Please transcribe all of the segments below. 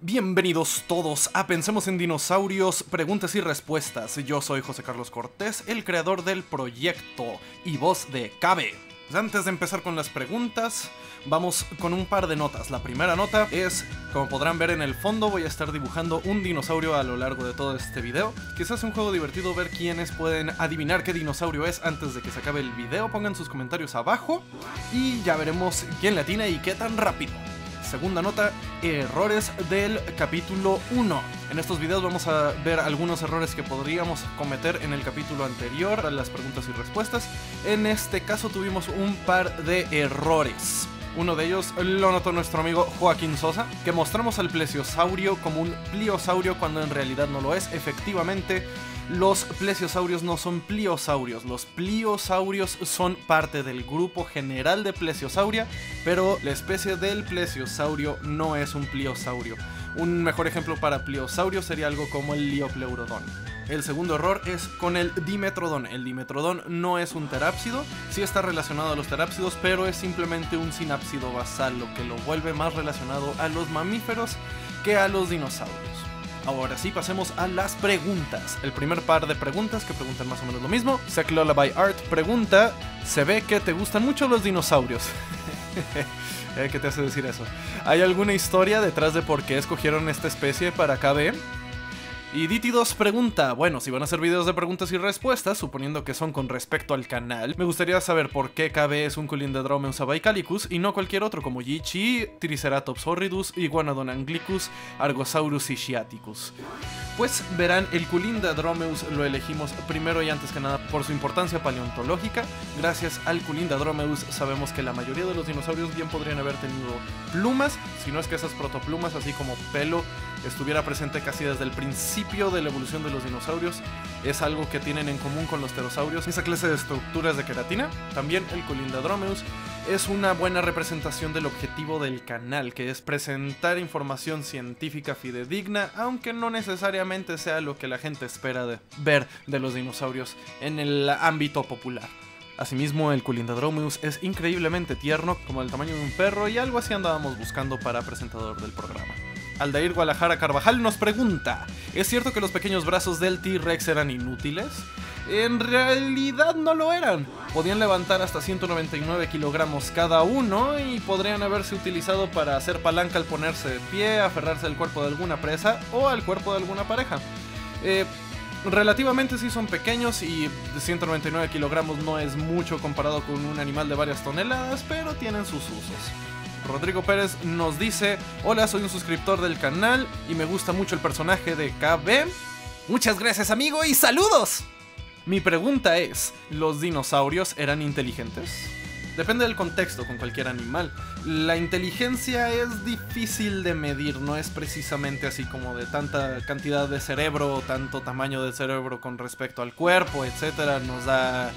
Bienvenidos todos a Pensemos en Dinosaurios, preguntas y respuestas. Yo soy José Carlos Cortés, el creador del proyecto y voz de KB. Antes de empezar con las preguntas, vamos con un par de notas. La primera nota es, como podrán ver en el fondo, voy a estar dibujando un dinosaurio a lo largo de todo este video. Quizás es un juego divertido ver quiénes pueden adivinar qué dinosaurio es antes de que se acabe el video. Pongan sus comentarios abajo y ya veremos quién le atina y qué tan rápido. Segunda nota, errores del capítulo 1. En estos videos vamos a ver algunos errores que podríamos cometer en el capítulo anterior, a las preguntas y respuestas. En este caso tuvimos un par de errores. Uno de ellos lo notó nuestro amigo Joaquín Sosa, que mostramos al plesiosaurio como un pliosaurio cuando en realidad no lo es. Efectivamente, los plesiosaurios no son pliosaurios. Los pliosaurios son parte del grupo general de plesiosauria, pero la especie del plesiosaurio no es un pliosaurio. Un mejor ejemplo para pliosaurio sería algo como el Liopleurodon. El segundo error es con el Dimetrodon. El Dimetrodon no es un terápsido, sí está relacionado a los terápsidos, pero es simplemente un sinápsido basal, lo que lo vuelve más relacionado a los mamíferos que a los dinosaurios. Ahora sí, pasemos a las preguntas. El primer par de preguntas que preguntan más o menos lo mismo. Zack Lullaby Art pregunta: se ve que te gustan mucho los dinosaurios. ¿Qué te hace decir eso? ¿Hay alguna historia detrás de por qué escogieron esta especie para KB? Y Diti2 pregunta: bueno, si van a hacer videos de preguntas y respuestas, suponiendo que son con respecto al canal, me gustaría saber por qué KB es un Culindrodromeus abaecalicus y no cualquier otro como Yichi, Triceratops horridus, Iguanodon anglicus, Argosaurus ischiaticus. Pues verán, el Culindrodromeus lo elegimos primero y antes que nada por su importancia paleontológica. Gracias al Culindrodromeus sabemos que la mayoría de los dinosaurios bien podrían haber tenido plumas, si no es que esas protoplumas, así como pelo, estuviera presente casi desde el principio de la evolución de los dinosaurios. Es algo que tienen en común con los pterosaurios, esa clase de estructuras de queratina. También el Culindrodromeus es una buena representación del objetivo del canal, que es presentar información científica fidedigna, aunque no necesariamente sea lo que la gente espera de ver de los dinosaurios en el ámbito popular. Asimismo, el Culindrodromeus es increíblemente tierno, como el tamaño de un perro, y algo así andábamos buscando para presentador del programa. Aldair Guadalajara Carvajal nos pregunta: ¿es cierto que los pequeños brazos del T-Rex eran inútiles? En realidad no lo eran. Podían levantar hasta 199 kilogramos cada uno y podrían haberse utilizado para hacer palanca al ponerse de pie, aferrarse al cuerpo de alguna presa o al cuerpo de alguna pareja. Relativamente sí son pequeños y 199 kilogramos no es mucho comparado con un animal de varias toneladas, pero tienen sus usos. Rodrigo Pérez nos dice: hola, soy un suscriptor del canal y me gusta mucho el personaje de KB. Muchas gracias, amigo, y saludos. Mi pregunta es: ¿los dinosaurios eran inteligentes? Depende del contexto con cualquier animal. La inteligencia es difícil de medir, no es precisamente así como de tanta cantidad de cerebro o tanto tamaño de cerebro con respecto al cuerpo, etcétera, nos da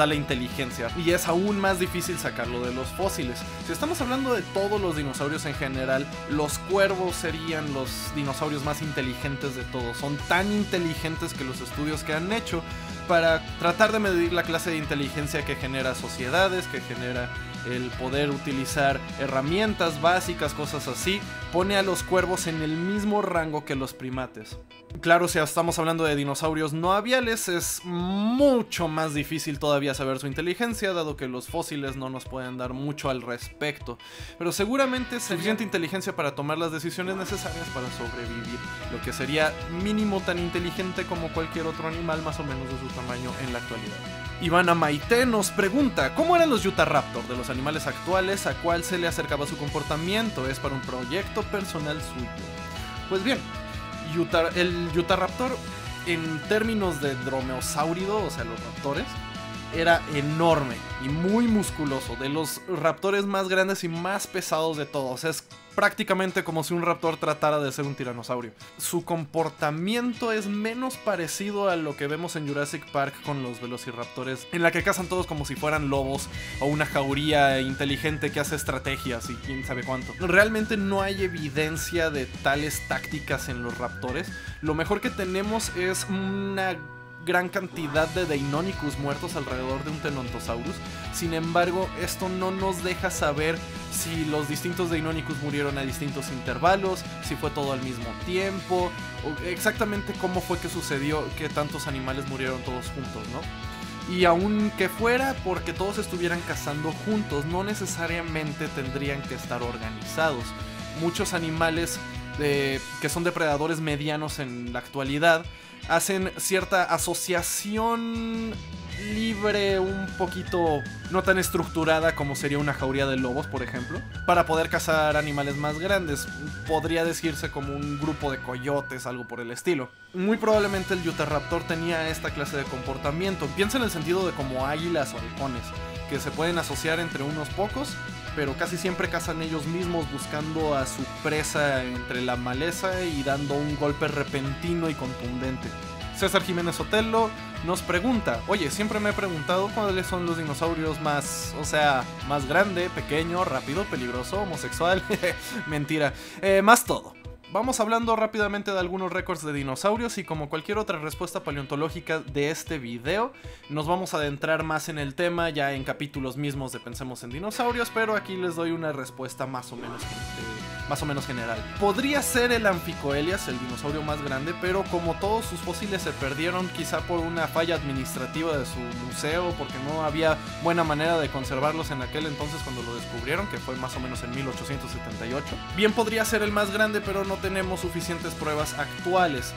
la inteligencia, y es aún más difícil sacarlo de los fósiles. Si estamos hablando de todos los dinosaurios en general, los cuervos serían los dinosaurios más inteligentes de todos. Son tan inteligentes que los estudios que han hecho para tratar de medir la clase de inteligencia que genera sociedades, que genera el poder utilizar herramientas básicas, cosas así, pone a los cuervos en el mismo rango que los primates. Claro, si estamos hablando de dinosaurios no aviales, es mucho más difícil todavía saber su inteligencia, dado que los fósiles no nos pueden dar mucho al respecto. Pero seguramente es suficiente inteligencia para tomar las decisiones necesarias para sobrevivir, lo que sería mínimo tan inteligente como cualquier otro animal más o menos de su tamaño en la actualidad. Ivana Maite nos pregunta: ¿cómo eran los Utahraptor de los animales actuales? ¿A cuál se le acercaba su comportamiento? ¿Es para un proyecto personal suyo? Pues bien, el Utahraptor en términos de dromeosáurido, o sea los raptores, era enorme y muy musculoso, de los raptores más grandes y más pesados de todos. Es prácticamente como si un raptor tratara de ser un tiranosaurio. Su comportamiento es menos parecido a lo que vemos en Jurassic Park con los velociraptores, en la que cazan todos como si fueran lobos o una jauría inteligente que hace estrategias y quién sabe cuánto. Realmente no hay evidencia de tales tácticas en los raptores. Lo mejor que tenemos es una gran cantidad de Deinonychus muertos alrededor de un Tenontosaurus. Sin embargo, esto no nos deja saber si los distintos Deinonychus murieron a distintos intervalos, si fue todo al mismo tiempo, o exactamente cómo fue que sucedió que tantos animales murieron todos juntos, ¿no? Y aunque fuera porque todos estuvieran cazando juntos, no necesariamente tendrían que estar organizados. Muchos animales que son depredadores medianos en la actualidad hacen cierta asociación libre, un poquito no tan estructurada como sería una jauría de lobos, por ejemplo, para poder cazar animales más grandes. Podría decirse como un grupo de coyotes, algo por el estilo. Muy probablemente el Utahraptor tenía esta clase de comportamiento. Piensa en el sentido de como águilas o halcones, que se pueden asociar entre unos pocos, pero casi siempre cazan ellos mismos buscando a su presa entre la maleza y dando un golpe repentino y contundente. César Jiménez Otelo nos pregunta: oye, siempre me he preguntado cuáles son los dinosaurios más grande, pequeño, rápido, peligroso, homosexual. Mentira, más todo. Vamos hablando rápidamente de algunos récords de dinosaurios y como cualquier otra respuesta paleontológica de este video, nos vamos a adentrar más en el tema ya en capítulos mismos de Pensemos en Dinosaurios, pero aquí les doy una respuesta más o menos general. Podría ser el Amphicoelias, el dinosaurio más grande, pero como todos sus fósiles se perdieron quizá por una falla administrativa de su museo, porque no había buena manera de conservarlos en aquel entonces cuando lo descubrieron, que fue más o menos en 1878. Bien podría ser el más grande, pero no tenemos suficientes pruebas actuales.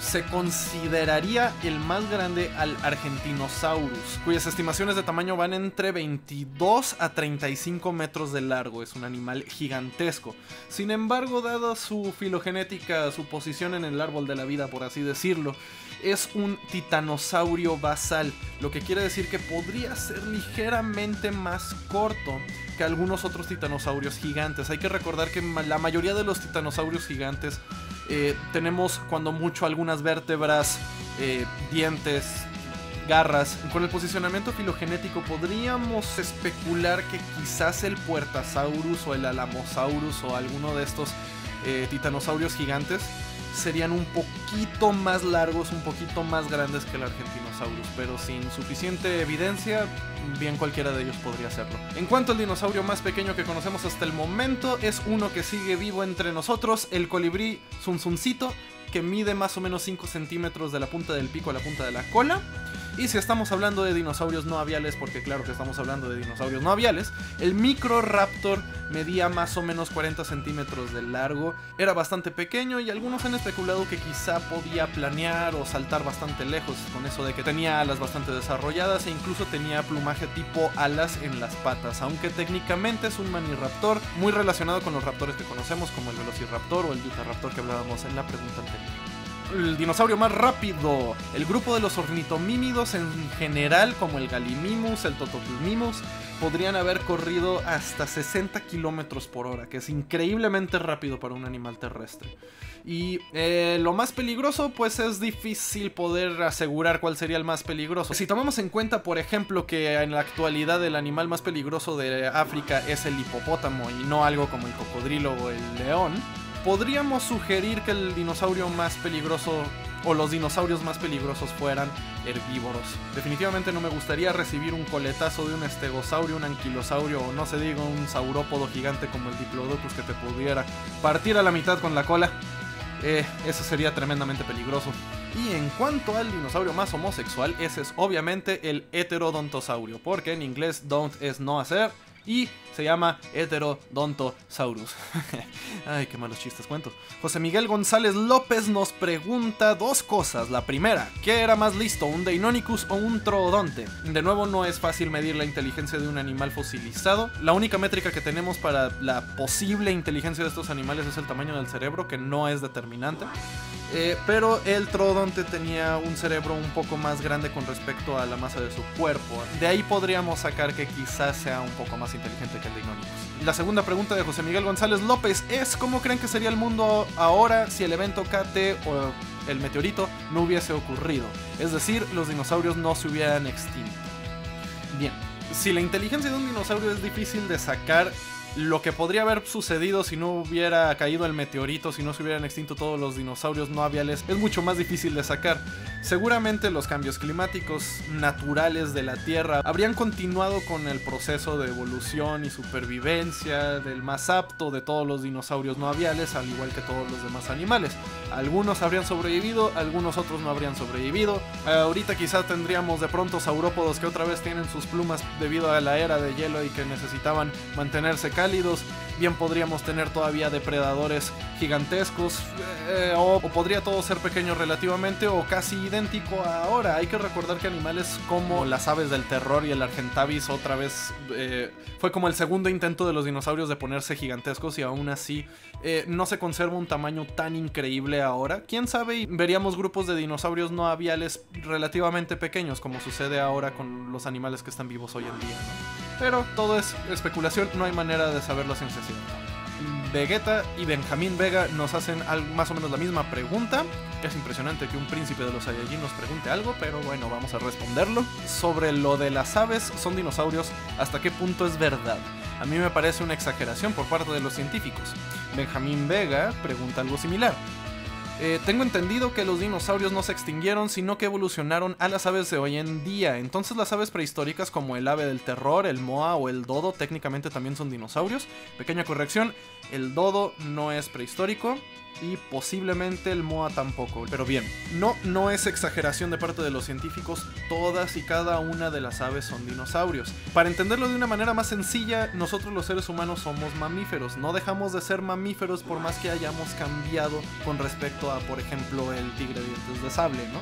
Se consideraría el más grande al Argentinosaurus, cuyas estimaciones de tamaño van entre 22 a 35 metros de largo. Es un animal gigantesco. Sin embargo, dada su filogenética, su posición en el árbol de la vida, por así decirlo, es un titanosaurio basal, lo que quiere decir que podría ser ligeramente más corto que algunos otros titanosaurios gigantes. Hay que recordar que la mayoría de los titanosaurios gigantes tenemos cuando mucho algunas vértebras, dientes, garras. Con el posicionamiento filogenético podríamos especular que quizás el Puertasaurus o el Alamosaurus o alguno de estos titanosaurios gigantes serían un poquito más largos, un poquito más grandes que el Argentinosaurus, pero sin suficiente evidencia, bien cualquiera de ellos podría hacerlo. En cuanto al dinosaurio más pequeño que conocemos hasta el momento, es uno que sigue vivo entre nosotros, el colibrí zunzuncito, que mide más o menos 5 centímetros de la punta del pico a la punta de la cola. Y si estamos hablando de dinosaurios no aviales, porque claro que estamos hablando de dinosaurios no aviales, el Microraptor medía más o menos 40 centímetros de largo, era bastante pequeño y algunos han especulado que quizá podía planear o saltar bastante lejos, con eso de que tenía alas bastante desarrolladas e incluso tenía plumaje tipo alas en las patas, aunque técnicamente es un maniraptor muy relacionado con los raptores que conocemos como el Velociraptor o el Utahraptor que hablábamos en la pregunta anterior. El dinosaurio más rápido, el grupo de los ornitomímidos en general, como el Gallimimus, el Totoplimimus, podrían haber corrido hasta 60 kilómetros por hora, que es increíblemente rápido para un animal terrestre. Y lo más peligroso, pues es difícil poder asegurar cuál sería el más peligroso. Si tomamos en cuenta, por ejemplo, que en la actualidad el animal más peligroso de África es el hipopótamo y no algo como el cocodrilo o el león, podríamos sugerir que el dinosaurio más peligroso o los dinosaurios más peligrosos fueran herbívoros. Definitivamente no me gustaría recibir un coletazo de un estegosaurio, un anquilosaurio o no se diga un saurópodo gigante como el Diplodocus que te pudiera partir a la mitad con la cola. Eso sería tremendamente peligroso. Y en cuanto al dinosaurio más homosexual, ese es obviamente el Heterodontosaurio, porque en inglés don't es no hacer y se llama Heterodontosaurus. Ay, qué malos chistes cuento. José Miguel González López nos pregunta dos cosas. La primera, ¿qué era más listo, un Deinonychus o un Troodonte? De nuevo, no es fácil medir la inteligencia de un animal fosilizado. La única métrica que tenemos para la posible inteligencia de estos animales es el tamaño del cerebro, que no es determinante. Pero el Troodonte tenía un cerebro un poco más grande con respecto a la masa de su cuerpo. De ahí podríamos sacar que quizás sea un poco más inteligente que el Deinonychus. La segunda pregunta de José Miguel González López es: ¿cómo creen que sería el mundo ahora si el evento KT o el meteorito no hubiese ocurrido? Es decir, los dinosaurios no se hubieran extinto. Bien, si la inteligencia de un dinosaurio es difícil de sacar, lo que podría haber sucedido si no hubiera caído el meteorito, si no se hubieran extinto todos los dinosaurios no aviales, es mucho más difícil de sacar. Seguramente los cambios climáticos naturales de la Tierra habrían continuado con el proceso de evolución y supervivencia del más apto de todos los dinosaurios no aviales, al igual que todos los demás animales. Algunos habrían sobrevivido, algunos otros no habrían sobrevivido. Ahorita quizá tendríamos de pronto saurópodos que otra vez tienen sus plumas debido a la era de hielo y que necesitaban mantenerse cálidos. Bien podríamos tener todavía depredadores gigantescos, o podría todo ser pequeño relativamente o casi idéntico a ahora. Hay que recordar que animales como las aves del terror y el Argentavis otra vez fue como el segundo intento de los dinosaurios de ponerse gigantescos, y aún así no se conserva un tamaño tan increíble ahora. Quién sabe, y veríamos grupos de dinosaurios no aviales relativamente pequeños, como sucede ahora con los animales que están vivos hoy en día, ¿no? Pero todo es especulación, no hay manera de saberlo a ciencia cierta. Vegeta y Benjamín Vega nos hacen más o menos la misma pregunta. Es impresionante que un príncipe de los Saiyajin nos pregunte algo, pero bueno, vamos a responderlo. Sobre lo de las aves son dinosaurios, ¿hasta qué punto es verdad? A mí me parece una exageración por parte de los científicos. Benjamín Vega pregunta algo similar. Tengo entendido que los dinosaurios no se extinguieron, sino que evolucionaron a las aves de hoy en día. Entonces las aves prehistóricas como el ave del terror, el moa o el dodo técnicamente también son dinosaurios. Pequeña corrección, el dodo no es prehistórico y posiblemente el moa tampoco. Pero bien, no es exageración de parte de los científicos, todas y cada una de las aves son dinosaurios. Para entenderlo de una manera más sencilla, nosotros los seres humanos somos mamíferos, no dejamos de ser mamíferos por más que hayamos cambiado con respecto a, por ejemplo, el tigre de dientes de sable, ¿no?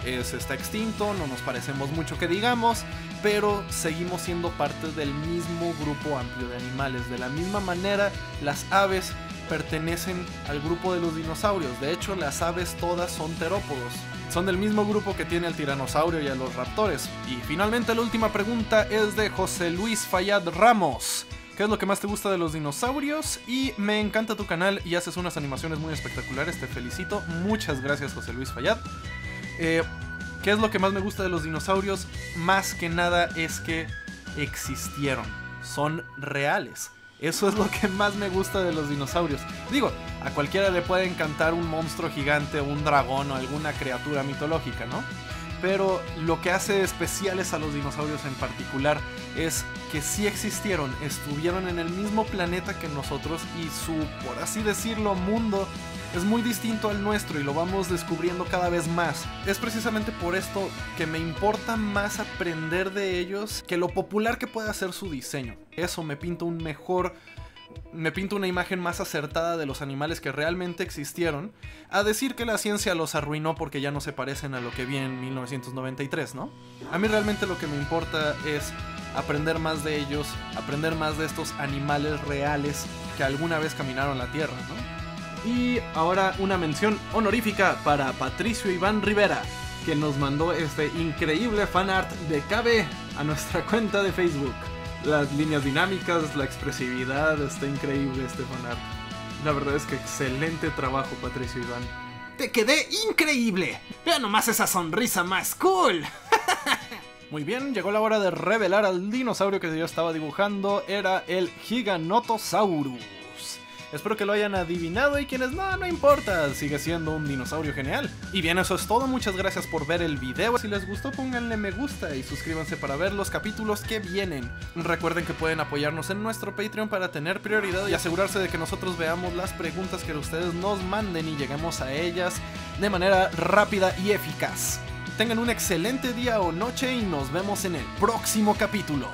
Está extinto, no nos parecemos mucho que digamos, pero seguimos siendo parte del mismo grupo amplio de animales. De la misma manera, las aves pertenecen al grupo de los dinosaurios. De hecho, las aves todas son terópodos. Son del mismo grupo que tiene el tiranosaurio y a los raptores. Y finalmente la última pregunta es de José Luis Fayad Ramos. ¿Qué es lo que más te gusta de los dinosaurios? Y me encanta tu canal y haces unas animaciones muy espectaculares, te felicito. Muchas gracias, José Luis Fayad. ¿Qué es lo que más me gusta de los dinosaurios? Más que nada es que existieron, son reales. Eso es lo que más me gusta de los dinosaurios. Digo, a cualquiera le puede encantar un monstruo gigante, un dragón o alguna criatura mitológica, ¿no? Pero lo que hace especiales a los dinosaurios en particular es que sí existieron, estuvieron en el mismo planeta que nosotros y su, por así decirlo, mundo es muy distinto al nuestro y lo vamos descubriendo cada vez más. Es precisamente por esto que me importa más aprender de ellos que lo popular que pueda ser su diseño. Eso me pinta una imagen más acertada de los animales que realmente existieron, a decir que la ciencia los arruinó porque ya no se parecen a lo que vi en 1993, ¿no? A mí realmente lo que me importa es aprender más de ellos, aprender más de estos animales reales que alguna vez caminaron la Tierra, ¿no? Y ahora una mención honorífica para Patricio Iván Rivera, que nos mandó este increíble fanart de KB a nuestra cuenta de Facebook. Las líneas dinámicas, la expresividad, está increíble este fanart. La verdad es que excelente trabajo, Patricio Iván. ¡Te quedé increíble! ¡Vea nomás esa sonrisa más cool! Muy bien, llegó la hora de revelar al dinosaurio que yo estaba dibujando. Era el Giganotosaurus. Espero que lo hayan adivinado y quienes no importa, sigue siendo un dinosaurio genial. Y bien, eso es todo, muchas gracias por ver el video. Si les gustó, pónganle me gusta y suscríbanse para ver los capítulos que vienen. Recuerden que pueden apoyarnos en nuestro Patreon para tener prioridad y asegurarse de que nosotros veamos las preguntas que ustedes nos manden y lleguemos a ellas de manera rápida y eficaz. Tengan un excelente día o noche y nos vemos en el próximo capítulo.